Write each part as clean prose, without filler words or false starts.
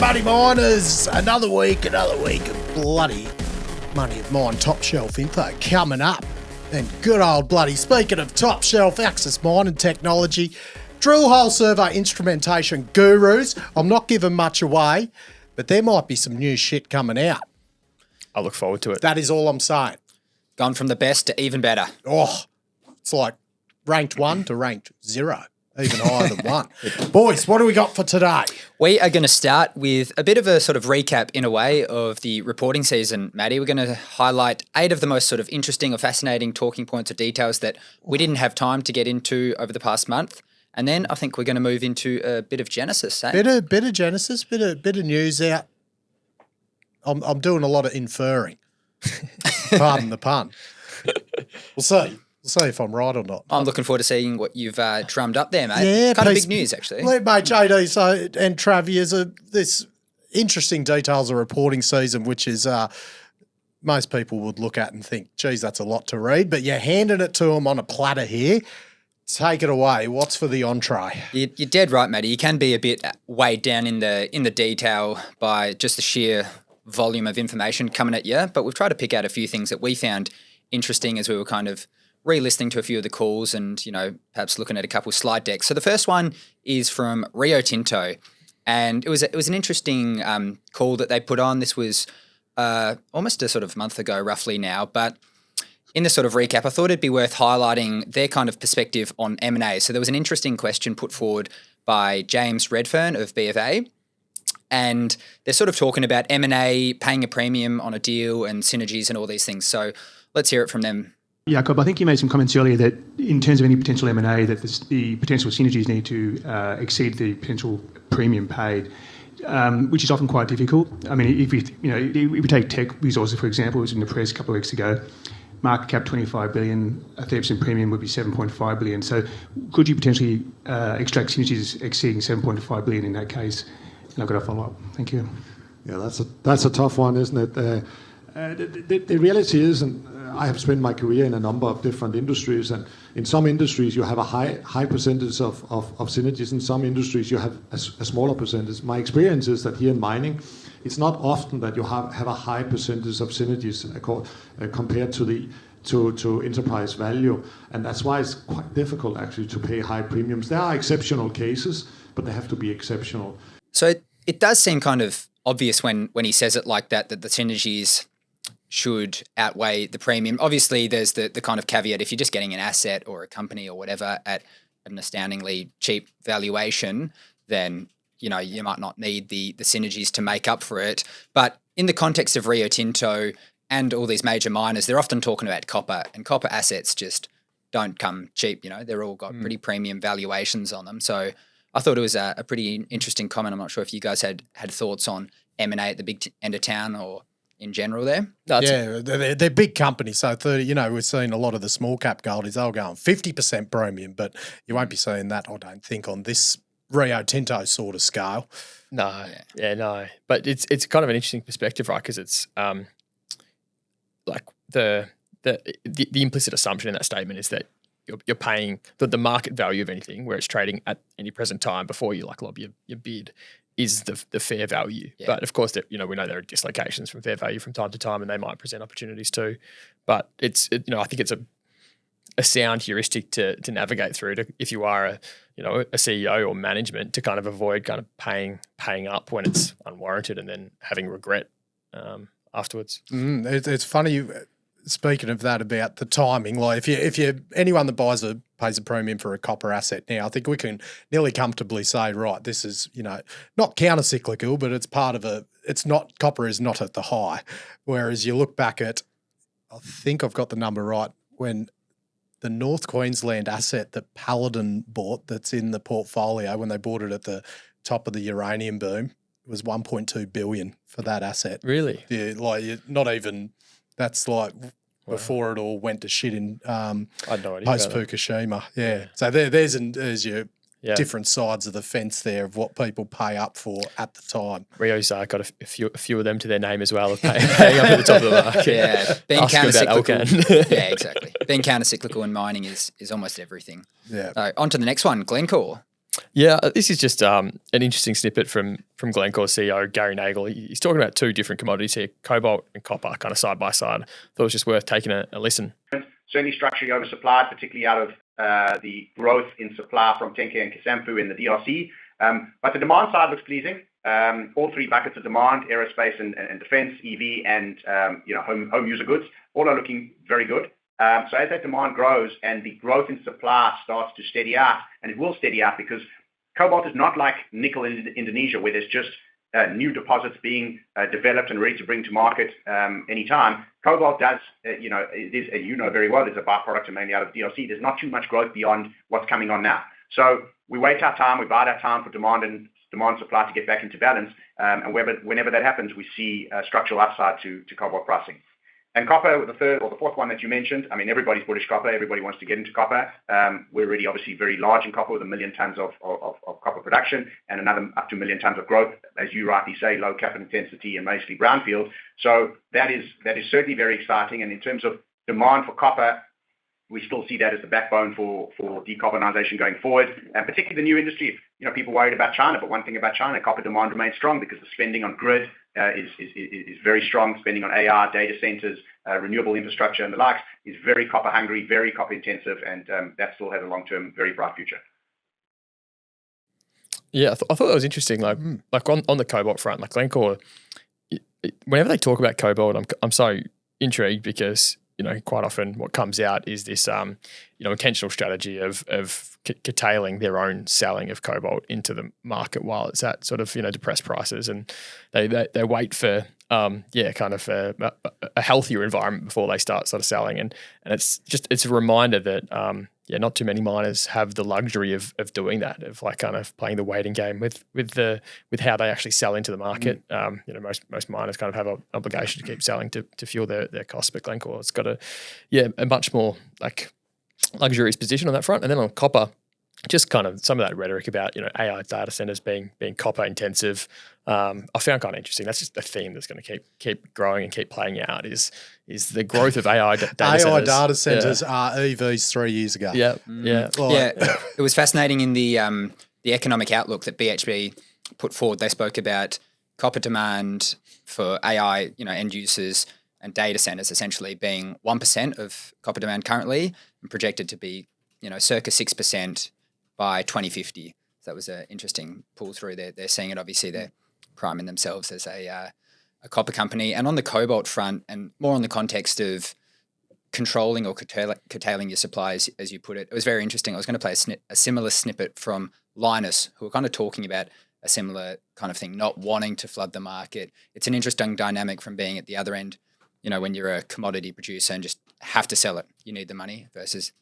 Money Miners. Another week of bloody Money of Mine top shelf info coming up. And good old bloody, speaking of top shelf access mining technology, drill hole survey instrumentation gurus. I'm not giving much away, but there might be some new shit coming out. I look forward to it. That is all I'm saying. Gone from the best to even better. Oh, it's like ranked 1 to ranked 0. Even higher than 1. Boys, what do we got for today? We are going to start with a bit of a sort of recap in a way of the reporting season, Maddie. We're going to highlight 8 of the most sort of interesting or fascinating talking points or details that we didn't have time to get into over the past month. And then I think we're going to move into a bit of Genesis. Eh? Bit of Genesis, bit of news out. I'm doing a lot of inferring. Pardon the pun. We'll see. We'll see if I'm right or not. I'm looking forward to seeing what you've drummed up there, mate. Yeah, kind of big news, actually. Mate, JD and Trav, this interesting details of reporting season, which is most people would look at and think, geez, that's a lot to read. But you're handing it to them on a platter here. Take it away. What's for the entree? You're dead right, Matty. You can be a bit weighed down in the detail by just the sheer volume of information coming at you. But we've tried to pick out a few things that we found interesting as we were kind of re-listening to a few of the calls and, perhaps looking at a couple of slide decks. So the first one is from Rio Tinto, and it was an interesting call that they put on. This was almost a sort of month ago roughly now, but in the sort of recap, I thought it'd be worth highlighting their kind of perspective on M&A. So there was an interesting question put forward by James Redfern of BofA, and they're sort of talking about M&A, paying a premium on a deal and synergies and all these things. So let's hear it from them. Jakob, I think you made some comments earlier that in terms of any potential M&A, that the potential synergies need to exceed the potential premium paid, which is often quite difficult. I mean, if we take Tech Resources, for example, it was in the press a couple of weeks ago, market cap 25 billion, a 30% premium would be 7.5 billion. So could you potentially extract synergies exceeding 7.5 billion in that case? And I've got a follow-up. Thank you. Yeah, that's a tough one, isn't it? The reality is, and I have spent my career in a number of different industries, and in some industries you have a high percentage of synergies. In some industries you have a smaller percentage. My experience is that here in mining, it's not often that you have a high percentage of synergies compared to enterprise value, and that's why it's quite difficult actually to pay high premiums. There are exceptional cases, but they have to be exceptional. So it does seem kind of obvious when he says it like that the synergies should outweigh the premium. Obviously, there's the kind of caveat, if you're just getting an asset or a company or whatever at an astoundingly cheap valuation, then, you might not need the synergies to make up for it. But in the context of Rio Tinto and all these major miners, they're often talking about copper, and copper assets just don't come cheap. They're all got pretty premium valuations on them. So I thought it was a pretty interesting comment. I'm not sure if you guys had thoughts on M&A at the big end of town or in general there. They're big companies. So 30, we're seeing a lot of the small cap goldies, they'll go on 50% premium, but you won't be seeing that, I don't think, on this Rio Tinto sort of scale. No. But it's kind of an interesting perspective, right? Because it's like the implicit assumption in that statement is that you're paying the market value of anything where it's trading at any present time before you lob your bid is the fair value. Yeah. But of course, we know there are dislocations from fair value from time to time, and they might present opportunities too. But I think it's a sound heuristic to navigate through if you are a CEO or management, to kind of avoid kind of paying up when it's unwarranted and then having regret afterwards. It's funny. Speaking of that, about the timing, like if you anyone that pays a premium for a copper asset now, I think we can nearly comfortably say, right, this is not counter-cyclical, but it's part of copper is not at the high. Whereas you look back at, I think I've got the number right, when the North Queensland asset that Paladin bought, that's in the portfolio, when they bought it at the top of the uranium boom, it was 1.2 billion for that asset. Really? Yeah, not even. That's like before it all went to shit in I had no idea post Fukushima. Yeah. So there's your Yeah. different sides of the fence there of what people pay up for at the time. Rio's got a few of them to their name as well, of paying up at the top of the market. Yeah, being Ask about countercyclical. Yeah, exactly. Being countercyclical in mining is almost everything. Yeah. So on to the next one, Glencore. Yeah, this is just an interesting snippet from Glencore CEO Gary Nagle. He's talking about two different commodities here, cobalt and copper, kind of side by side. Thought it was just worth taking a listen. Certainly structurally oversupplied, particularly out of the growth in supply from Tenke and Kisanfu in the DRC. But the demand side looks pleasing. All three buckets of demand, aerospace and defense, EV, and home user goods, all are looking very good. So as that demand grows and the growth in supply starts to steady out, and it will steady out because cobalt is not like nickel in Indonesia where there's just new deposits being developed and ready to bring to market anytime. Cobalt does, it is, very well, there's a byproduct mainly out of DRC. There's not too much growth beyond what's coming on now. So we wait our time, we bide our time for demand supply to get back into balance. And whenever that happens, we see structural upside to cobalt pricing. And copper, the third or the fourth one that you mentioned, I mean, everybody's bullish copper. Everybody wants to get into copper. We're already obviously very large in copper with 1 million tons of copper production and another up to 1 million tons of growth, as you rightly say, low capital intensity and mostly brownfield. So that is certainly very exciting. And in terms of demand for copper, we still see that as the backbone for decarbonisation going forward, and particularly the new industry. People worried about China, but one thing about China, copper demand remains strong because the spending on grid is very strong. Spending on AI, data centres, renewable infrastructure and the likes is very copper hungry, very copper intensive, and that still has a long-term, very bright future. Yeah, I thought that was interesting. Like on the cobalt front, like Glencore, whenever they talk about cobalt, I'm so intrigued because quite often what comes out is this, intentional strategy of curtailing their own selling of cobalt into the market while it's at sort of, depressed prices, and they wait for, kind of a healthier environment before they start sort of selling, and it's a reminder that not too many miners have the luxury of doing that, of like kind of playing the waiting game with how they actually sell into the market. Most miners kind of have an obligation to keep selling to fuel their costs, but Glencore has got a much more like luxurious position on that front. And then on copper, just kind of some of that rhetoric about AI data centers being copper intensive, I found kind of interesting. That's just a theme that's going to keep growing and keep playing out. Is the growth of AI data centers? AI data centers are EVs 3 years ago. Yeah, It was fascinating in the economic outlook that BHP put forward. They spoke about copper demand for AI, end users and data centers essentially being 1% of copper demand currently, and projected to be circa 6% by 2050. So that was an interesting pull through. They're seeing it, obviously they're priming themselves as a copper company. And on the cobalt front, and more on the context of controlling or curtailing your supplies, as you put it, it was very interesting. I was going to play a similar snippet from Lynas, who were kind of talking about a similar kind of thing, not wanting to flood the market. It's an interesting dynamic from being at the other end, when you're a commodity producer and just have to sell it, you need the money, versus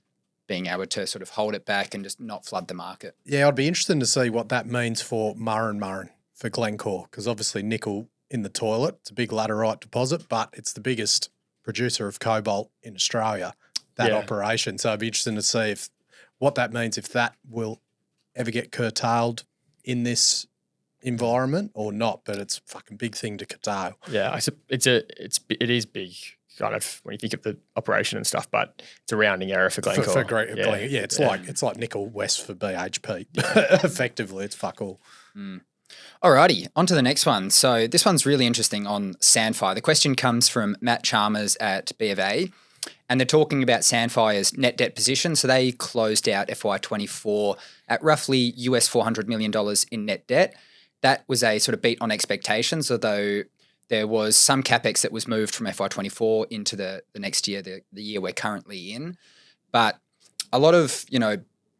being able to sort of hold it back and just not flood the market. Yeah, I'd be interested to see what that means for Murrin for Glencore, because obviously nickel in the toilet, it's a big laterite deposit, but it's the biggest producer of cobalt in Australia, that operation. So I'd be interested to see what that means, if that will ever get curtailed in this environment or not, but it's a fucking big thing to curtail. Yeah, it is big, kind of when you think of the operation and stuff, but it's a rounding error for Glencore. It's like nickel west for BHP. Effectively, it's fuck all. Alrighty, on to the next one. So this one's really interesting on Sandfire. The question comes from Matt Chalmers at B of A, and they're talking about Sandfire's net debt position. So they closed out FY24 at roughly US $400 million in net debt. That was a sort of beat on expectations, although there was some CapEx that was moved from FY24 into the next year, the year we're currently in. But a lot of,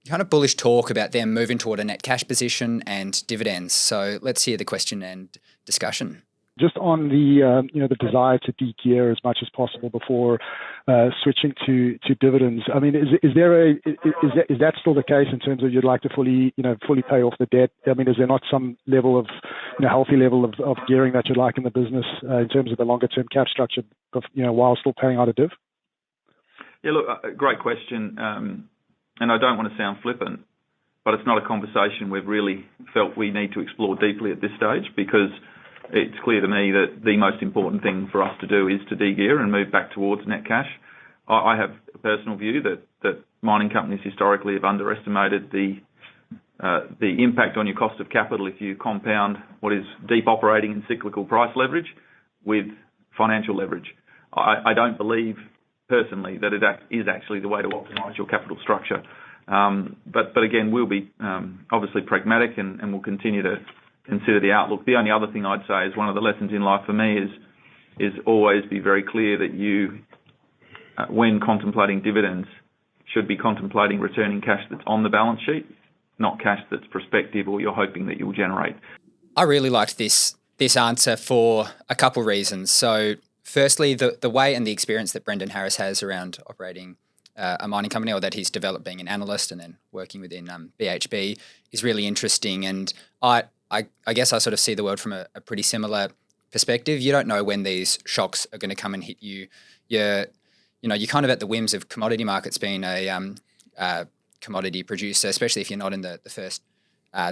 kind of bullish talk about them moving toward a net cash position and dividends. So let's hear the question and discussion. Just on the desire to de-gear as much as possible before switching to dividends. I mean, is that still the case in terms of you'd like to fully pay off the debt? I mean, is there not some level of healthy level of gearing that you'd like in the business in terms of the longer term cap structure of while still paying out a div? Yeah, look, great question, and I don't want to sound flippant, but it's not a conversation we've really felt we need to explore deeply at this stage, because it's clear to me that the most important thing for us to do is to de-gear and move back towards net cash. I have a personal view that mining companies historically have underestimated the the impact on your cost of capital if you compound what is deep operating and cyclical price leverage with financial leverage. I don't believe personally that it is actually the way to optimise your capital structure. But again, we'll be obviously pragmatic and we'll continue to consider the outlook. The only other thing I'd say is one of the lessons in life for me is always be very clear that you, when contemplating dividends, should be contemplating returning cash that's on the balance sheet, not cash that's prospective or you're hoping that you'll generate. I really liked this answer for a couple of reasons. So firstly, the way and the experience that Brendan Harris has around operating a mining company, or that he's developed being an analyst and then working within BHP, is really interesting. And I guess I sort of see the world from a pretty similar perspective. You don't know when these shocks are going to come and hit you. You're kind of at the whims of commodity markets being a commodity producer, especially if you're not in the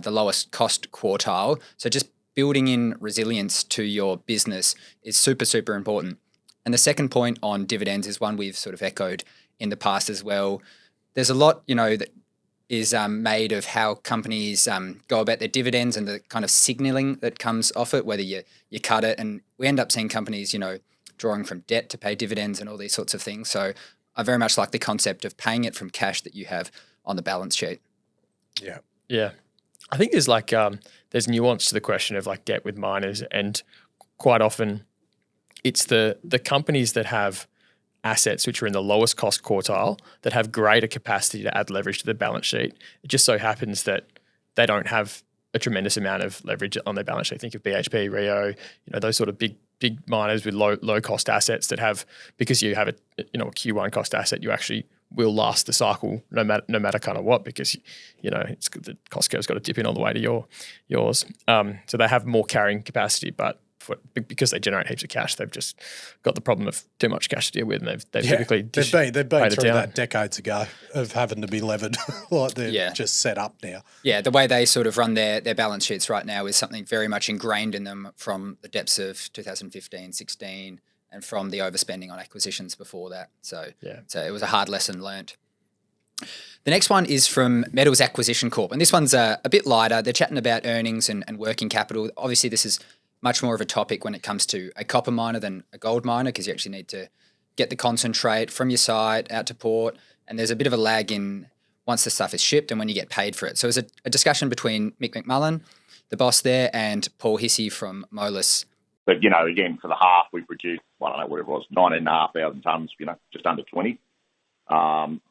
lowest cost quartile. So just building in resilience to your business is super, super important. And the second point on dividends is one we've sort of echoed in the past as well. There's a lot, that is made of how companies go about their dividends and the kind of signalling that comes off it, whether you cut it. And we end up seeing companies, drawing from debt to pay dividends and all these sorts of things. So I very much like the concept of paying it from cash that you have on the balance sheet. Yeah. Yeah. I think there's there's nuance to the question of debt with miners, and quite often it's the companies that have assets which are in the lowest cost quartile that have greater capacity to add leverage to the balance sheet. It just so happens that they don't have a tremendous amount of leverage on their balance sheet. Think of BHP, Rio, those sort of big miners with low cost assets that have, because you have a Q1 cost asset, you actually will last the cycle no matter kind of what, because it's the cost curve's got to dip in on the way to yours. So they have more carrying capacity, but because they generate heaps of cash, they've just got the problem of too much cash to deal with, and they've typically they've been through that decades ago of having to be levered like they're just set up now. Yeah, the way they sort of run their balance sheets right now is something very much ingrained in them from the depths of 2015, 16, and from the overspending on acquisitions before that. So it was a hard lesson learnt. The next one is from Metals Acquisition Corp, and this one's a bit lighter. They're chatting about earnings and working capital. Obviously, this is much more of a topic when it comes to a copper miner than a gold miner, because you actually need to get the concentrate from your site out to port, and there's a bit of a lag in once the stuff is shipped and when you get paid for it. So it's a discussion between Mick McMullen, the boss there, and Paul Hissey from Moelis. But, again, for the half, we produced, I don't know what it was, 19,500 tonnes, just under 20.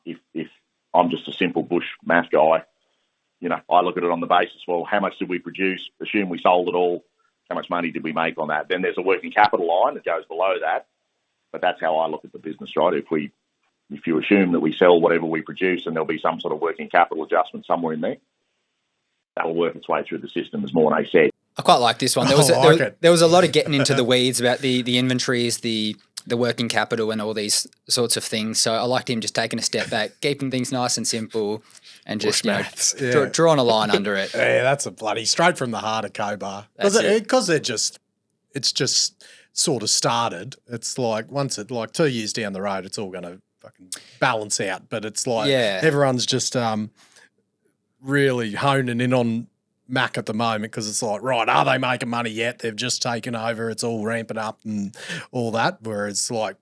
If I'm just a simple bush math guy, I look at it on the basis, well, how much did we produce? Assume we sold it all. How much money did we make on that? Then there's a working capital line that goes below that. But that's how I look at the business, right? If you assume that we sell whatever we produce and there'll be some sort of working capital adjustment somewhere in there, that'll work its way through the system, as Morné said. I quite like this one. There was a lot of getting into the weeds about the inventories, the working capital and all these sorts of things. So I liked him just taking a step back, keeping things nice and simple, and just drawing a line under it. Yeah, that's a bloody straight from the heart of Cobar. Because it's just sort of started. It's like once 2 years down the road, it's all going to fucking balance out. But it's like everyone's just really honing in on Mac at the moment, because it's like, right, are they making money yet? They've just taken over. It's all ramping up and all that. Whereas like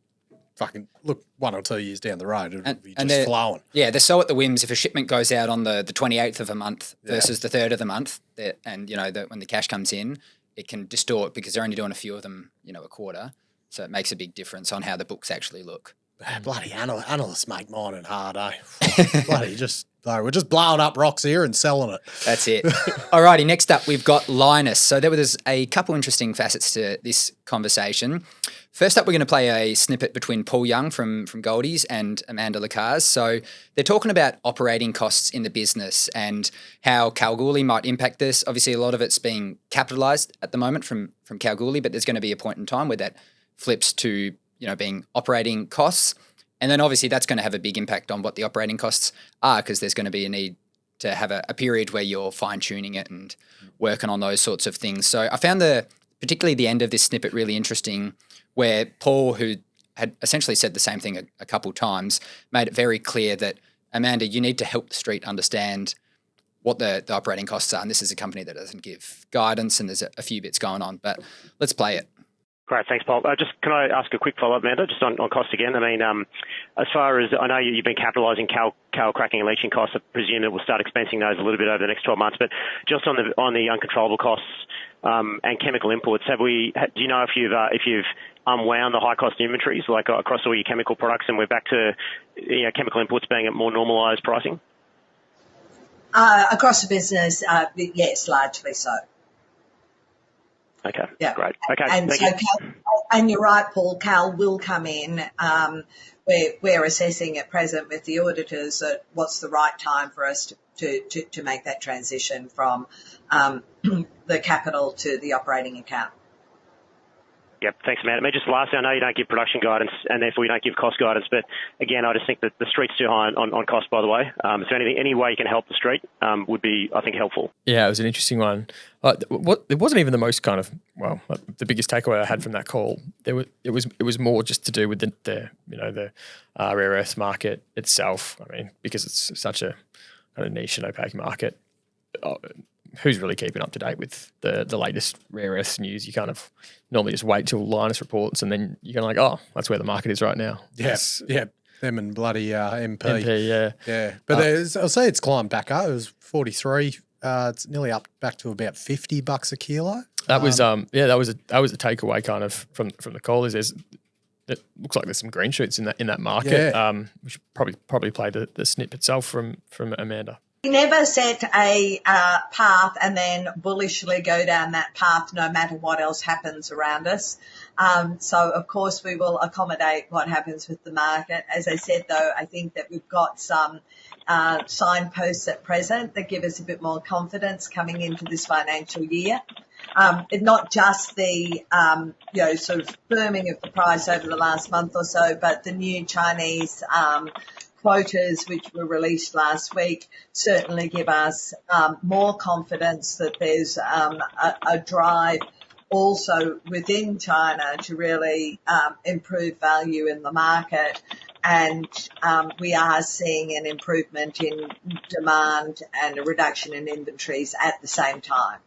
fucking look 1 or 2 years down the road, it'll be just flowing. Yeah, they're so at the whims. If a shipment goes out on the 28th of a month versus the 3rd of the month, and when the cash comes in, it can distort because they're only doing a few of them, a quarter. So it makes a big difference on how the books actually look. Bloody analysts make mining hard, eh? Bloody we're just blowing up rocks here and selling it. That's it. Alrighty, next up we've got Lynas. So there's a couple interesting facets to this conversation. First up, we're going to play a snippet between Paul Young from Goldies and Amanda Lacaze. So they're talking about operating costs in the business and how Kalgoorlie might impact this. Obviously, a lot of it's being capitalised at the moment from Kalgoorlie, but there's going to be a point in time where that flips to being operating costs. And then obviously that's going to have a big impact on what the operating costs are, because there's going to be a need to have a period where you're fine-tuning it and working on those sorts of things. So I found particularly the end of this snippet really interesting, where Paul, who had essentially said the same thing a couple times, made it very clear that, Amanda, you need to help the street understand what the operating costs are. And this is a company that doesn't give guidance, and there's a few bits going on. But let's play it. Great, thanks, Paul. Can I ask a quick follow-up, Amanda, just on costs again? I mean, as far as I know, you've been capitalising coal cracking and leaching costs. I presume that we'll start expensing those a little bit over the next 12 months. But just on the uncontrollable costs and chemical inputs, do you know if you've unwound the high cost inventories like across all your chemical products, and we're back to chemical inputs being at more normalised pricing? Across the business, yes, largely so. Okay, yeah. Great. Okay, and thank so you. And you're right, Paul, Cal will come in. We're assessing at present with the auditors at what's the right time for us to make that transition from the capital to the operating account. Yep, thanks, Matt. Just lastly, I know you don't give production guidance and therefore you don't give cost guidance, but again, I just think that the street's too high on cost, by the way. So any way you can help the street would be, I think, helpful. Yeah, it was an interesting one. It wasn't even the most kind of, the biggest takeaway I had from that call. It was more just to do with the rare earth market itself. I mean, because it's such a kind of niche and opaque market. Who's really keeping up to date with the latest rare earths news? You kind of normally just wait till Linus reports, and then you're kind of like, oh, that's where the market is right now. Yes, yeah. Them and bloody MP. Yeah. But I'll say it's climbed back up. It was 43. It's nearly up back to about $50 a kilo. That was that was a takeaway kind of from the call. It looks like there's some green shoots in that market. Yeah. We should probably play the snip itself from Amanda. We never set a path and then bullishly go down that path no matter what else happens around us. So, of course, we will accommodate what happens with the market. As I said, though, I think that we've got some signposts at present that give us a bit more confidence coming into this financial year. Not just the, sort of firming of the price over the last month or so, but the new Chinese quotas which were released last week certainly give us more confidence that there's a drive also within China to really improve value in the market. And we are seeing an improvement in demand and a reduction in inventories at the same time.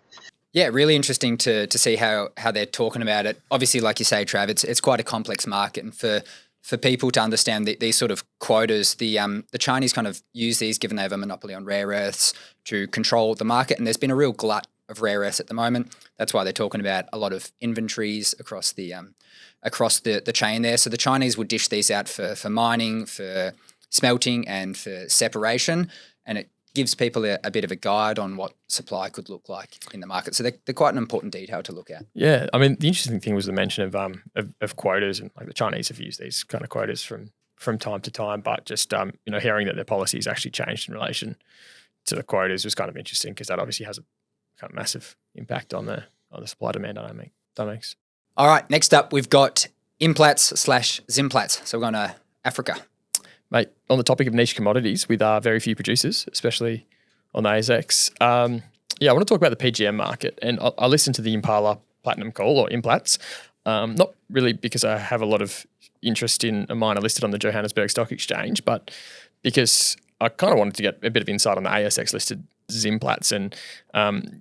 Yeah, really interesting to see how they're talking about it. Obviously, like you say, Trav, it's quite a complex market, and for people to understand these sort of quotas, the Chinese kind of use these, given they have a monopoly on rare earths, to control the market. And there's been a real glut of rare earths at the moment. That's why they're talking about a lot of inventories across the chain there. So the Chinese would dish these out for mining, for smelting, and for separation, and it gives people a bit of a guide on what supply could look like in the market. So they're quite an important detail to look at. Yeah, I mean, the interesting thing was the mention of quotas, and like the Chinese have used these kind of quotas from time to time, but just hearing that their policy has actually changed in relation to the quotas was kind of interesting, because that obviously has a kind of massive impact on the supply demand dynamics. All right, next up we've got Implats/Zimplats. So we're going to Africa. Mate, on the topic of niche commodities with very few producers, especially on the ASX, I want to talk about the PGM market. And I listened to the Impala Platinum call, or Implats, not really because I have a lot of interest in a miner listed on the Johannesburg Stock Exchange, but because I kind of wanted to get a bit of insight on the ASX listed Zimplats. And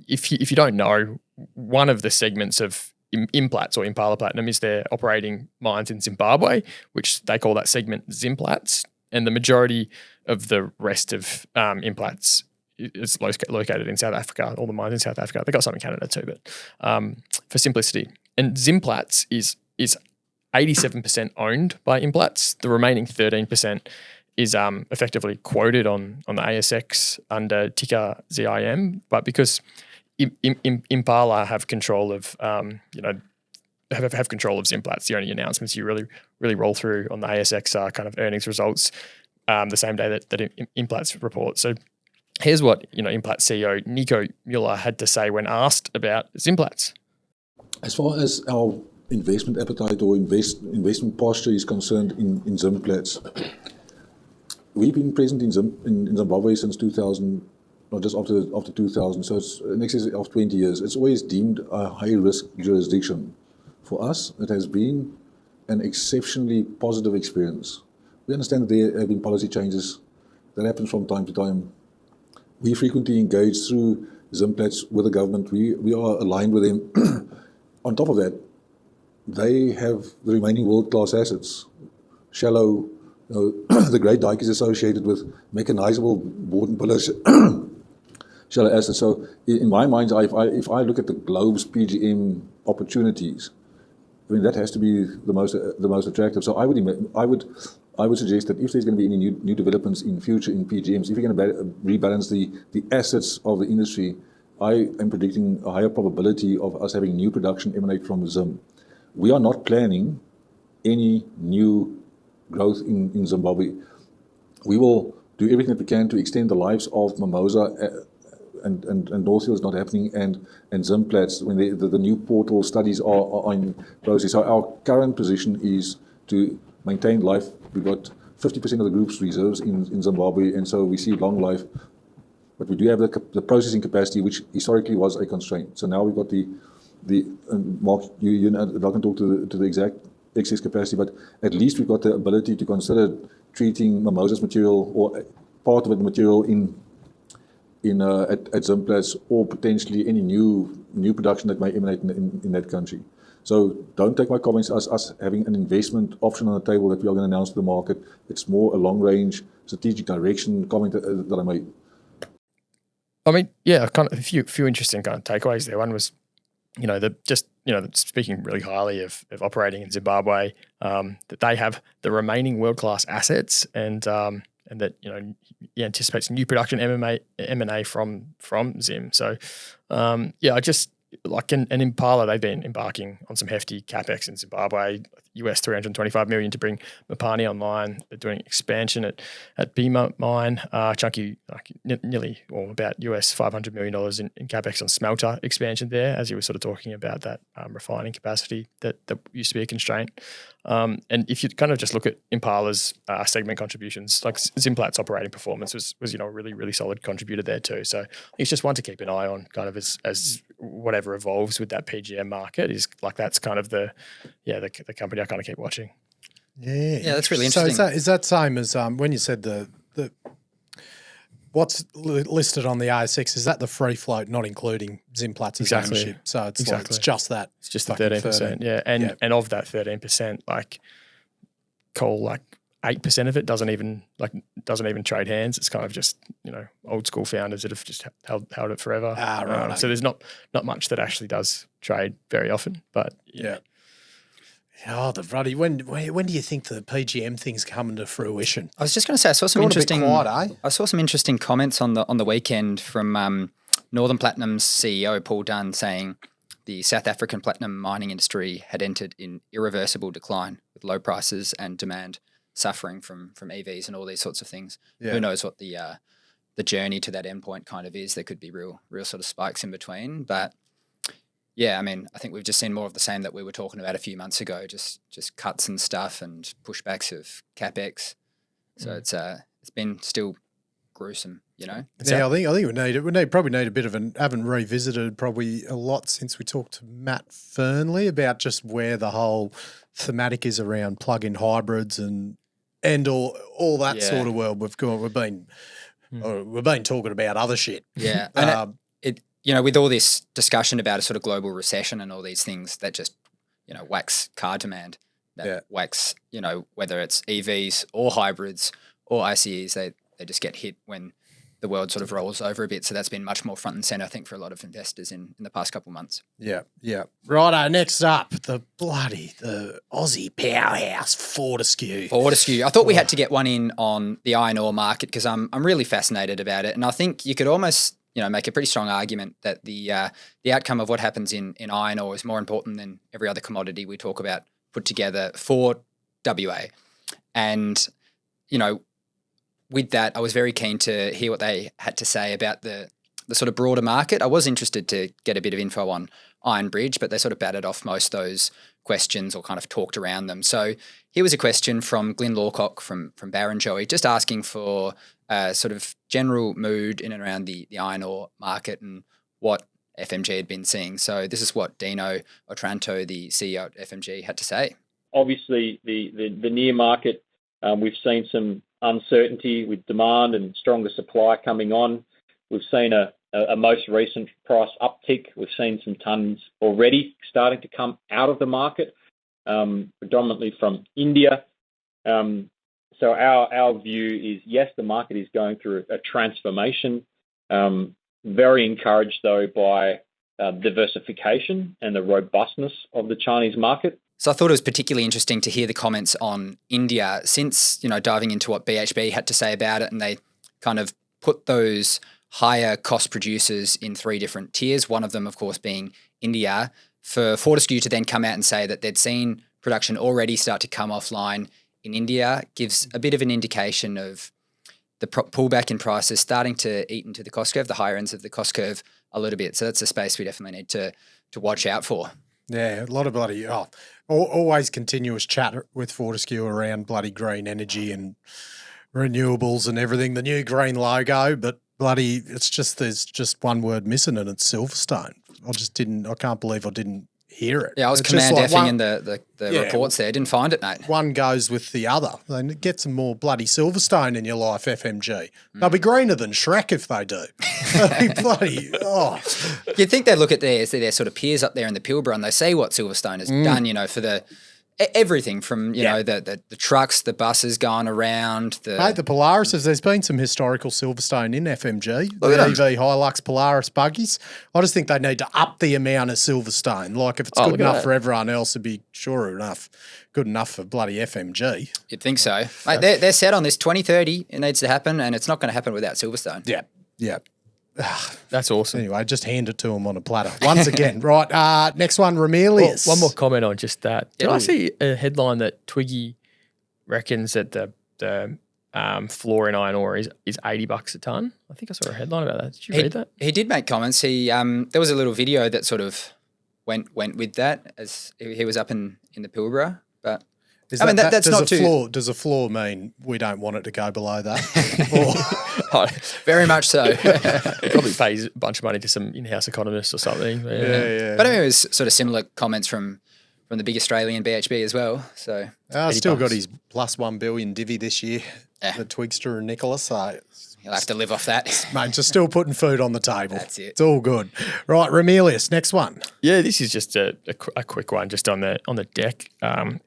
if you don't know, one of the segments of Implats or Impala Platinum is their operating mines in Zimbabwe, which they call that segment Zimplats. And the majority of the rest of Implats is located in South Africa, all the mines in South Africa. They've got some in Canada too, but for simplicity. And Zimplats is 87% owned by Implats. The remaining 13% is effectively quoted on the ASX under ticker ZIM. But because Impala have control of, have control of Zimplats, the only announcements you really roll through on the ASX are kind of earnings results the same day that Implats report. So here's what Implats CEO Nico Muller had to say when asked about Zimplats. As far as our investment appetite or investment posture is concerned in Zimplats, we've been present in Zimbabwe since 2000. Not just after 2000, so it's in excess of 20 years. It's always deemed a high-risk jurisdiction. For us, it has been an exceptionally positive experience. We understand that there have been policy changes that happen from time to time, we frequently engage through Zimplats with the government. We are aligned with them. On top of that, they have the remaining world-class assets. Shallow, the Great Dyke is associated with mechanizable board and pillar shallow assets. So in my mind, if I look at the globe's PGM opportunities, I mean that has to be the most attractive. So I would suggest that if there's going to be any new developments in future in PGMs, if you're going to rebalance the assets of the industry, I am predicting a higher probability of us having new production emanate from Zim. We are not planning any new growth in Zimbabwe. We will do everything that we can to extend the lives of Mimosa and North Hill is not happening, and Zimplats when the new portal studies are in process. So our current position is to maintain life. We've got 50% of the group's reserves in Zimbabwe, and so we see long life. But we do have the processing capacity, which historically was a constraint. So now we've got the Mark, you can talk to the exact excess capacity, but at least we've got the ability to consider treating Mimosa's material or part of the material at Zimplats, or potentially any new production that may emanate in that country. So don't take my comments as us having an investment option on the table that we are going to announce to the market. It's more a long-range strategic direction comment that I made. I mean, yeah, kind of a few interesting kind of takeaways there. One was, speaking really highly of operating in Zimbabwe, that they have the remaining world-class assets, and that he anticipates new production M&A from Zim. So I just like in Impala, they've been embarking on some hefty capex in Zimbabwe, US $325 million to bring Mopani online. They're doing expansion at Bema mine, chunky, nearly or about US $500 million in capex on smelter expansion there, as you were sort of talking about that refining capacity that used to be a constraint. And if you kind of just look at Impala's segment contributions, like Zimplats operating performance was a really, really solid contributor there too. So it's just one to keep an eye on, kind of as whatever evolves with that PGM market is like, that's kind of the company I kind of keep watching. Yeah, that's really interesting. So is that same as when you said the what's listed on the ASX, is that the free float, not including Zimplats' ownership? So it's like, it's just that. It's just the 13%. Yeah. And of that 13%, like call like 8% of it doesn't even trade hands. It's kind of just, old school founders that have just held it forever. Right. So there's not much that actually does trade very often, but yeah. Oh, the bloody, when do you think the PGM thing's coming to fruition? I was just going to say, I saw some interesting comments on the weekend from Northern Platinum's CEO Paul Dunn saying the South African platinum mining industry had entered in irreversible decline with low prices and demand suffering from EVs and all these sorts of things. Yeah. Who knows what the journey to that endpoint kind of is? There could be real sort of spikes in between, but. Yeah, I mean, I think we've just seen more of the same that we were talking about a few months ago, just cuts and stuff and pushbacks of CapEx. So it's been still gruesome, Yeah, I think we probably need a bit of haven't revisited probably a lot since we talked to Matt Fernley about just where the whole thematic is around plug-in hybrids and all that sort of world. We've been talking about other shit. Yeah. And with all this discussion about a sort of global recession and all these things that just, whacks car demand, whacks, whether it's EVs or hybrids or ICEs, they just get hit when the world sort of rolls over a bit. So that's been much more front and centre, I think, for a lot of investors in the past couple of months. Yeah, yeah. Righto, next up, the Aussie powerhouse, Fortescue. I thought we had to get one in on the iron ore market because I'm really fascinated about it. And I think you could almost make a pretty strong argument that the outcome of what happens in iron ore is more important than every other commodity we talk about put together for WA. And, with that, I was very keen to hear what they had to say about the sort of broader market. I was interested to get a bit of info on Iron Bridge, but they sort of batted off most of those questions or kind of talked around them. So here was a question from Glyn Lawcock from Barrenjoey, just asking for sort of general mood in and around the iron ore market and what FMG had been seeing. So this is what Dino Otranto, the CEO at FMG, had to say. Obviously, the near market, we've seen some uncertainty with demand and stronger supply coming on. We've seen a most recent price uptick. We've seen some tons already starting to come out of the market, predominantly from India. So our view is, yes, the market is going through a transformation. Very encouraged, though, by diversification and the robustness of the Chinese market. So I thought it was particularly interesting to hear the comments on India, since, diving into what BHP had to say about it, and they kind of put those higher cost producers in 3 different tiers, one of them, of course, being India. For Fortescue to then come out and say that they'd seen production already start to come offline in India gives a bit of an indication of the pullback in prices starting to eat into the cost curve, the higher ends of the cost curve a little bit. So that's a space we definitely need to watch out for. Yeah, a lot of always continuous chat with Fortescue around bloody green energy and renewables and everything, the new green logo, but bloody, there's just one word missing and it's Silverstone. I can't believe I didn't hear it. Yeah, I was it's command like effing in the reports there. Didn't find it, mate. One goes with the other. And get some more bloody Silverstone in your life, FMG. They'll be greener than Shrek if they do. Bloody, You'd think they look at their sort of peers up there in the Pilbara and they see what Silverstone has done, for the everything from, the trucks, the buses going around. Mate, the Polaris, there's been some historical Silverstone in FMG. The EV Hilux Polaris buggies. I just think they need to up the amount of Silverstone. Like, if it's good enough for everyone else, it'd be good enough for bloody FMG. You'd think so. Mate, they're set on this 2030. It needs to happen, and it's not going to happen without Silverstone. Yeah. That's awesome. Anyway, just hand it to them on a platter. Once again, right, next one, Ramelius. One more comment on just that. Did I see a headline that Twiggy reckons that the floor in iron ore is $80 a tonne? I think I saw a headline about that. Did you read that? He did make comments. There was a little video that sort of went with that as he was up in the Pilbara, but that's not too. Does a floor mean we don't want it to go below that? Very much so. Probably pays a bunch of money to some in-house economists or something. Yeah. But it was sort of similar comments from the big Australian BHP as well. So still got his plus $1 billion divvy this year. The Twigster and Nicholas. So he'll have to live off that. Mate, just still putting food on the table. That's it. It's all good. Right, Ramelius, next one. Yeah, this is just a quick one, just on the deck. I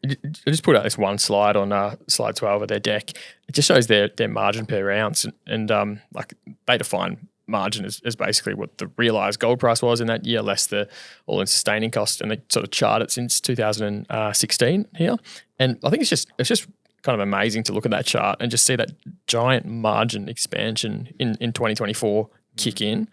just put out this one slide on slide 12 of their deck. It just shows their margin per ounce, and like they define margin as basically what the realised gold price was in that year, less the all-in sustaining cost, and they sort of chart it since 2016 here. And I think it's just kind of amazing to look at that chart and just see that giant margin expansion in 2024 kick in.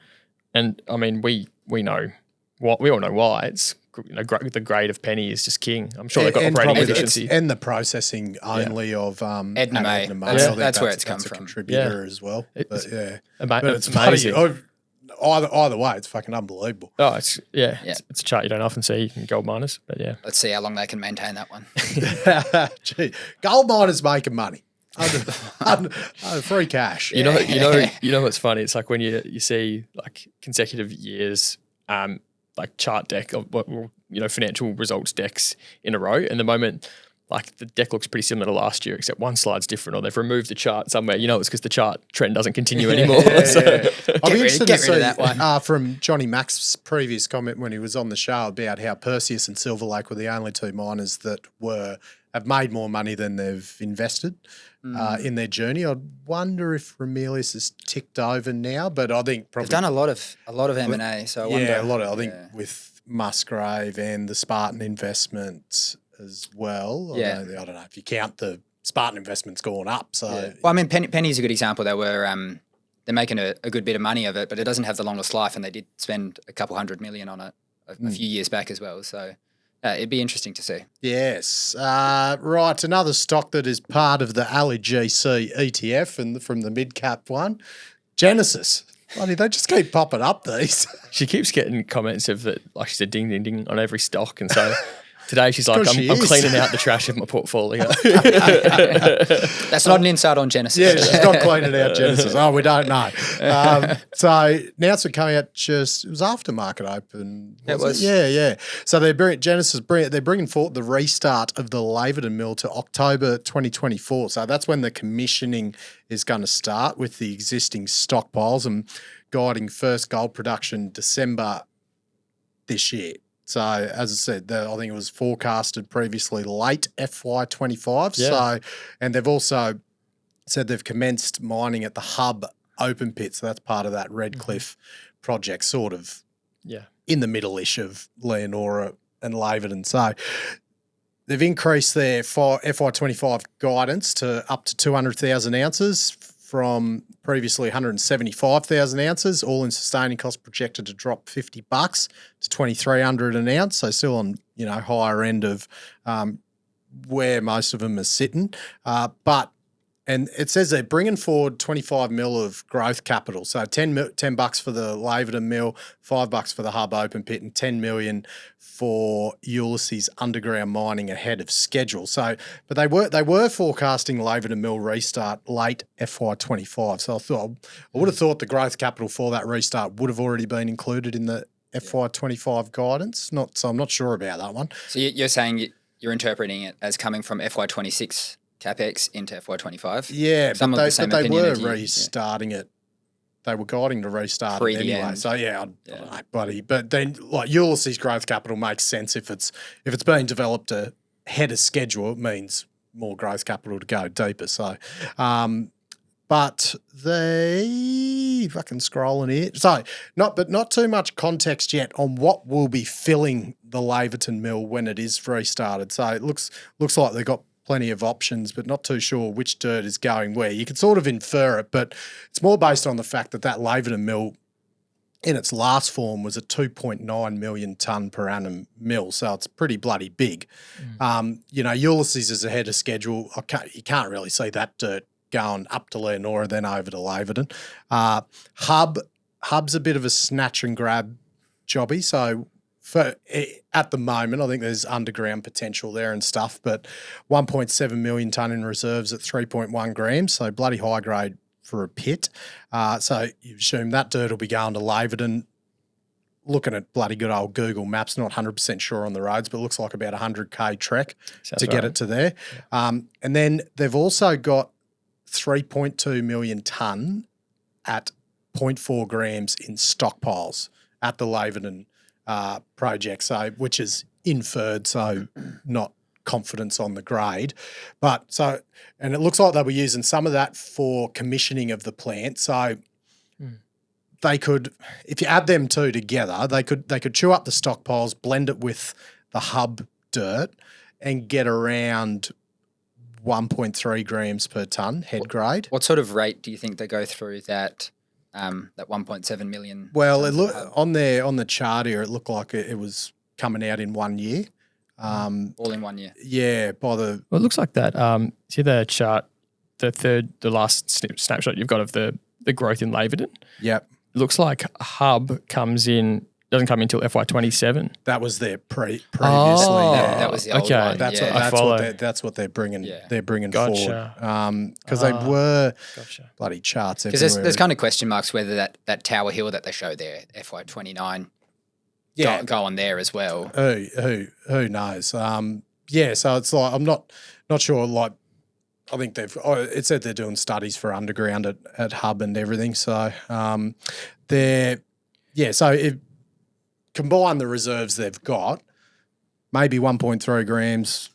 And I mean, we all know why. It's the grade of Penny is just king. I'm sure they've got operating efficiency and the processing only of Edna May. That's where it's come from. A contributor as well. It's it's amazing. Either way, it's fucking unbelievable. Oh, it's a chart you don't often see in gold miners, but yeah. Let's see how long they can maintain that one. Gee, gold miners making money. Free cash. You know what's funny? It's like when you see like consecutive years, like chart deck of financial results decks in a row, and the moment like the deck looks pretty similar to last year, except one slide's different, or they've removed the chart somewhere. It's because the chart trend doesn't continue anymore. I'll be interested to see that one. From Johnny Mack's previous comment when he was on the show about how Perseus and Silver Lake were the only 2 miners that have made more money than they've invested in their journey. I wonder if Ramelius has ticked over now, but I think probably they've done a lot of M&A. So I wonder, a lot of, I think with Musgrave and the Spartan investment as well. I don't know if you count the Spartan investment's gone up. So well, I mean, Penny's a good example. They were they're making a good bit of money of it, but it doesn't have the longest life, and they did spend a couple $100 million on it a few years back as well. So it'd be interesting to see. Yes. Right. Another stock that is part of the AliGC ETF and from the mid-cap one, Genesis. Bloody, they just keep popping up these. She keeps getting comments of that, like she said, ding, ding, ding on every stock. And so today she's like, I'm cleaning out the trash of my portfolio. That's not an insight on Genesis. Yeah, she's not cleaning out Genesis. Oh, we don't know. So announcement coming out it was after market open. It was. Yeah. So they're bringing forward the restart of the Laverton mill to October 2024. So that's when the commissioning is going to start with the existing stockpiles. And guiding first gold production December this year. So, as I said, I think it was forecasted previously late FY25. Yeah. So, and they've also said they've commenced mining at the Hub open pit. So that's part of that Redcliffe project, sort of in the middle-ish of Leonora and Laverton. So they've increased their FY25 guidance to up to 200,000 ounces from previously 175,000 ounces. All-in sustaining cost projected to drop $50 to $2,300 an ounce. So still on higher end of where most of them are sitting, And it says they're bringing forward 25 mil of growth capital. So $10 for the Laverton mill, $5 for the Hub open pit, and $10 million for Ulysses underground mining ahead of schedule. So, but they were forecasting Laverton mill restart late FY25. So I would have thought the growth capital for that restart would have already been included in the FY25 guidance. So I'm not sure about that one. So you're saying you're interpreting it as coming from FY26 CapEx into FY25. Yeah, Some but of the same they opinion were as you, restarting it. They were guiding to restart it anyway. end. So I don't know, buddy. But then, like Ulysses growth capital makes sense if it's being developed ahead of schedule. It means more growth capital to go deeper. So, but they fucking scrolling here. So not too much context yet on what will be filling the Laverton mill when it is restarted. So it looks like they've got plenty of options, but not too sure which dirt is going where. You can sort of infer it, but it's more based on the fact that Laverton mill in its last form was a 2.9 million tonne per annum mill, so it's pretty bloody big. Ulysses is ahead of schedule. You can't really see that dirt going up to Leonora, then over to Laverton. Hub's a bit of a snatch and grab jobby, so at the moment, I think there's underground potential there and stuff, but 1.7 million tonne in reserves at 3.1 grams, so bloody high grade for a pit. So you assume that dirt will be going to Laverton. Looking at bloody good old Google Maps, not 100% sure on the roads, but it looks like about a 100K trek to get it to there. And then they've also got 3.2 million tonne at 0.4 grams in stockpiles at the Laverton project, so which is inferred, so not confidence on the grade. And it looks like they were using some of that for commissioning of the plant. So they could, if you add them two together, they could chew up the stockpiles, blend it with the Hub dirt, and get around 1.3 grams per tonne head grade. What sort of rate do you think they go through that 1.7 million? Well, on the chart here, it looked like it was coming out in 1 year. All in 1 year. Yeah, Well, it looks like that. See the chart, the last snapshot you've got of the growth in Laverton. Yep. It looks like Hub doesn't come until FY27. That was their previously. That was the old one. That's what they're bringing. Yeah. They're bringing forward. Because they were bloody charts everywhere. Because there's kind of question marks whether that Tower Hill that they show there, FY29, go on there as well. Who knows? So it's like I'm not sure. Like I think it said they're doing studies for underground at Hub and everything. So combine the reserves they've got, maybe 1.3 grams,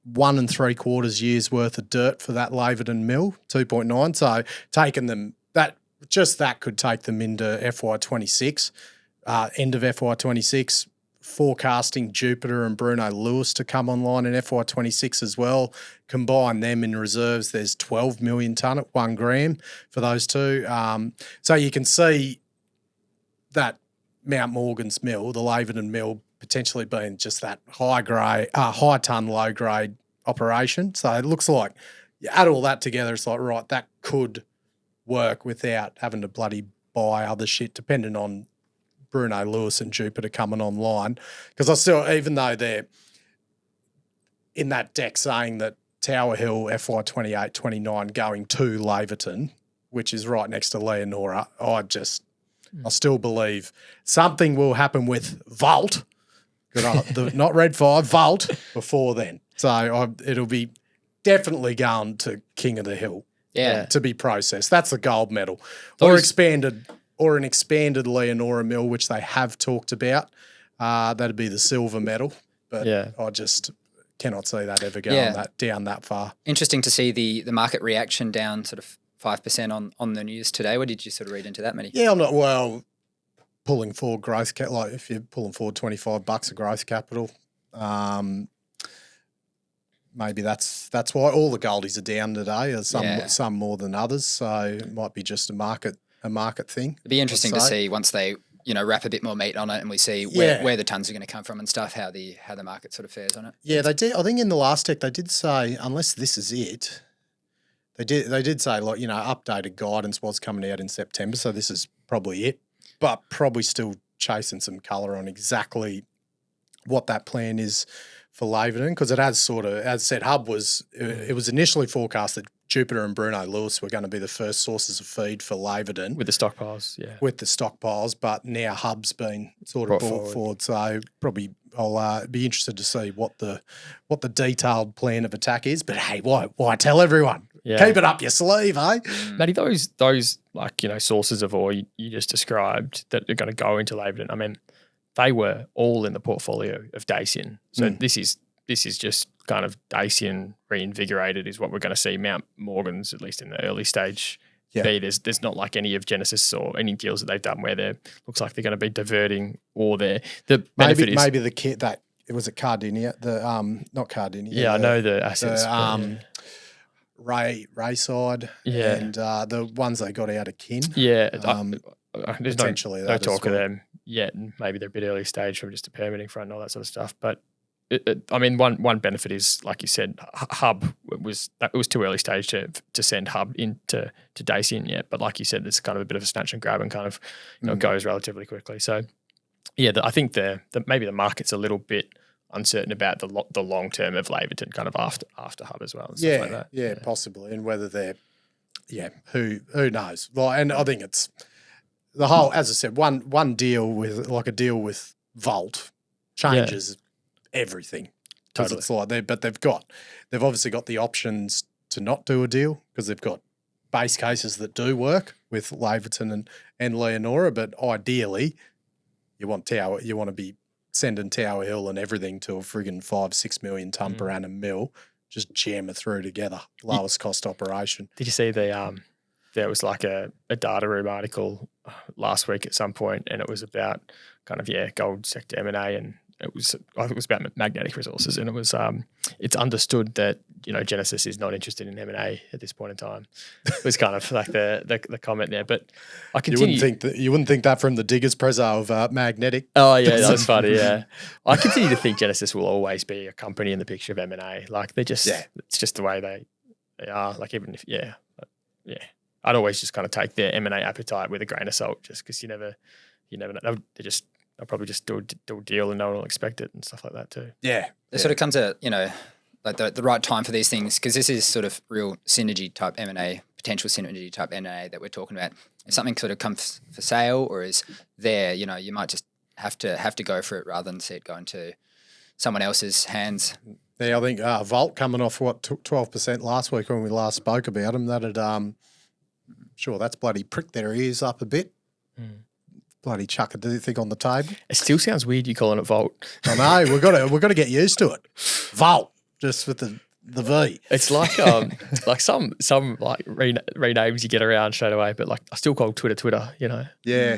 1 3/4 years worth of dirt for that Laverton mill, 2.9. So taking them that could take them into FY26, end of FY26. Forecasting Jupiter and Bruno Lewis to come online in FY26 as well. Combine them in reserves, there's 12 million tonne at 1 gram for those two. So you can see that Mount Morgan's mill, the Laverton mill, potentially being just that high tonne, low grade operation. So it looks like you add all that together, it's like, right, that could work without having to bloody buy other shit, depending on Bruno Lewis and Jupiter coming online. Because I still, even though they're in that deck saying that Tower Hill FY28, 29 going to Laverton, which is right next to Leonora, I still believe something will happen with Vault, not Red 5, Vault before then. So it'll be definitely going to King of the Hill to be processed. That's the gold medal. Or expanded or an expanded Leonora mill, which they have talked about. That'd be the silver metal, but I just cannot see that ever going down that far. Interesting to see the market reaction down sort of 5% on the news today. What did you sort of read into that, Matty? Yeah, I'm not pulling forward growth like if you're pulling forward $25 of growth capital. Maybe that's why all the goldies are down today. Some more than others, so it might be just a market thing. It'd be interesting to see once they wrap a bit more meat on it and we see where the tons are going to come from and stuff, how the market sort of fares on it. Yeah, they did. I think in the last tech they did say, unless this is it, they did say updated guidance was coming out in September, so this is probably it, but probably still chasing some colour on exactly what that plan is for Laverton, because it has sort of, as I said, Hub was initially forecast that Jupiter and Bruno Lewis were going to be the first sources of feed for Laverton. With the stockpiles, yeah. With the stockpiles, but now Hub's been sort of brought forward. So probably I'll be interested to see what the detailed plan of attack is. But hey, why tell everyone? Yeah. Keep it up your sleeve, eh? Matty, those sources of ore you just described that are going to go into Laverton, I mean, they were all in the portfolio of Dacian. So this is just kind of Dacian reinvigorated is what we're going to see Mount Morgan's, at least in the early stage. Yeah. There's not like any of Genesis or any deals that they've done where they looks like they're going to be diverting ore there. The benefit is maybe the kit that it was at Cardinia, not Cardinia. Yeah, I know the assets. Rayside, and the ones they got out of Kin. Yeah, there's no talk of them yet, and maybe they're a bit early stage from just a permitting front and all that sort of stuff. But one benefit is, like you said, Hub it was too early stage to send Hub into Dacian yet. But like you said, it's kind of a bit of a snatch and grab and kind of goes relatively quickly. So I think maybe the market's a little bit uncertain about the long term of Laverton kind of after Hub as well. And stuff like that. Yeah, possibly, and whether they're who knows? And I think it's the whole, as I said, one deal with a deal with Volt changes everything. Totally. It's like they've obviously got the options to not do a deal because they've got base cases that do work with Laverton and Leonora, but ideally you want to be sending Tower Hill and everything to a friggin' 5-6 million tonne per annum mill, just jam it through together, lowest cost operation. Did you see there was like a data room article last week at some point, and it was about kind of gold sector M&A, and I think it was about magnetic resources, and it was it's understood that Genesis is not interested in M&A at this point in time. It was kind of like the comment there, but I continue. You wouldn't think that from the Diggers Prezzo of magnetic. Oh yeah, that was funny. Yeah, I continue to think Genesis will always be a company in the picture of M&A. Like they're just it's just the way they are. Like even if I'd always just kind of take their M&A appetite with a grain of salt, just because you never know. They'll probably just do a deal and no one will expect it and stuff like that too. Yeah. It sort of comes at, like the right time for these things, because this is sort of real synergy type M&A, potential synergy type M&A that we're talking about. If something sort of comes for sale or is there, you might just have to go for it rather than see it go into someone else's hands. Yeah, I think Volt coming off 12% last week when we last spoke about them, that'd sure that's bloody pricked their ears up a bit. Bloody chuck a thing on the table. It still sounds weird you calling it Volt. I know, we've got to get used to it. Volt, just with the V. It's like some like renames you get around straight away, but like I still call Twitter. Yeah.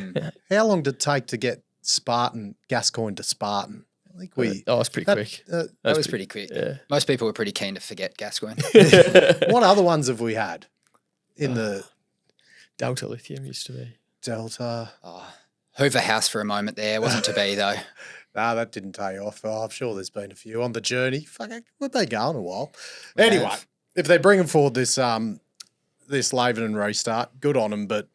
How long did it take to get Gascoigne to Spartan? I think it was pretty quick. That was pretty quick. Yeah. Most people were pretty keen to forget Gascoigne. What other ones have we had in the Delta Lithium used to be Delta? Hoover House for a moment there. Wasn't to be, though. No, that didn't pay off. I'm sure there's been a few on the journey. Fuck it, we've been going a while. Anyway, if they're bringing forward this Laverton restart, good on them, but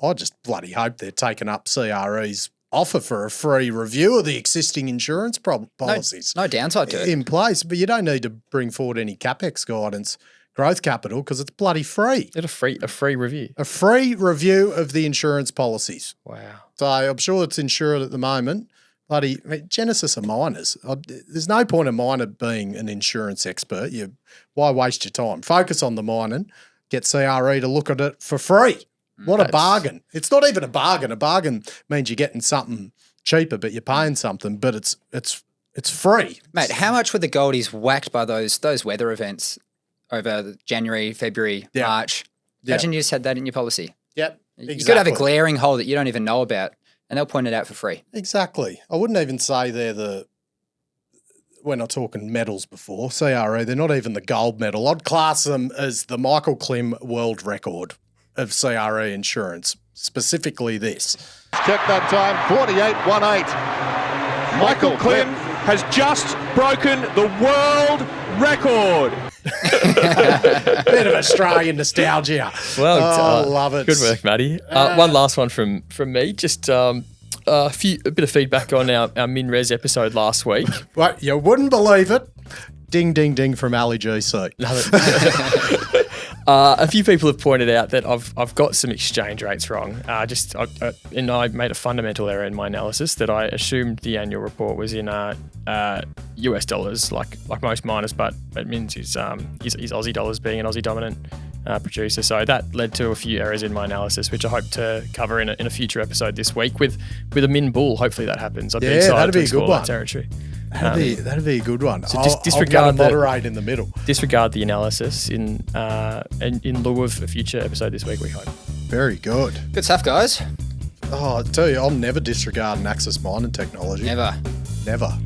I just bloody hope they're taking up CRE's offer for a free review of the existing insurance policies. No downside to it. In place, but you don't need to bring forward any CapEx guidance. Growth capital, because it's bloody free. A free review. A free review of the insurance policies. Wow. So I'm sure it's insured at the moment. Genesis are miners. There's no point in miner being an insurance expert. Why waste your time? Focus on the mining. Get CRE to look at it for free. What a bargain. It's not even a bargain. A bargain means you're getting something cheaper, but you're paying something, but it's free. Mate, how much were the goldies whacked by those weather events over January, February, March? Imagine you just had that in your policy. Yep. Exactly. You could have a glaring hole that you don't even know about, and they'll point it out for free. Exactly. I wouldn't even say we're not talking medals before, CRE, they're not even the gold medal. I'd class them as the Michael Klim world record of CRE insurance, specifically this. Check that time, 48.18. Michael Klim has just broken the world record. Bit of Australian nostalgia. Well, love it. Good work, Matty. One last one from me. Just a bit of feedback on our MinRes episode last week. Right, you wouldn't believe it. Ding, ding, ding from Ali GC. A few people have pointed out that I've got some exchange rates wrong. And I made a fundamental error in my analysis that I assumed the annual report was in US dollars, like most miners, but Mins is Aussie dollars, being an Aussie dominant producer. So that led to a few errors in my analysis, which I hope to cover in a future episode this week with a Min Bull. Hopefully that happens. I'd be excited that'd to be a good explore one. that territory. That'd be a good one. So disregard I'll moderate in the middle. Disregard the analysis in lieu of a future episode this week, we hope. Very good. Good stuff, guys. Oh, I tell you, I'll never disregard Naxos mining technology. Never.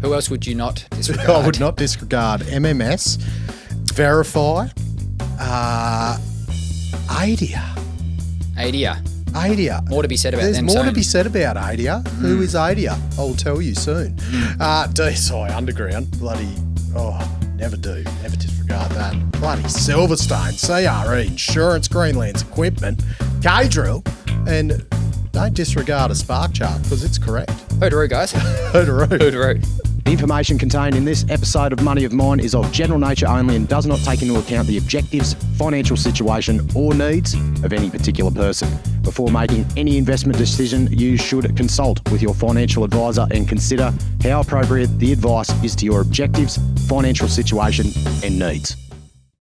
Who else would you not disregard? I would not disregard MMS, Verify, ADIA. More to be said about There's them. more soon. to be said about ADIA. Who is ADIA? I'll tell you soon. DSI Underground. Never disregard that. Bloody Silverstone, CRE, Insurance, Greenlands Equipment, K-Drill, and don't disregard a spark chart because it's correct. Hoodaroo, guys. Hoodaroo. The information contained in this episode of Money of Mine is of general nature only and does not take into account the objectives, financial situation or needs of any particular person. Before making any investment decision, you should consult with your financial advisor and consider how appropriate the advice is to your objectives, financial situation and needs.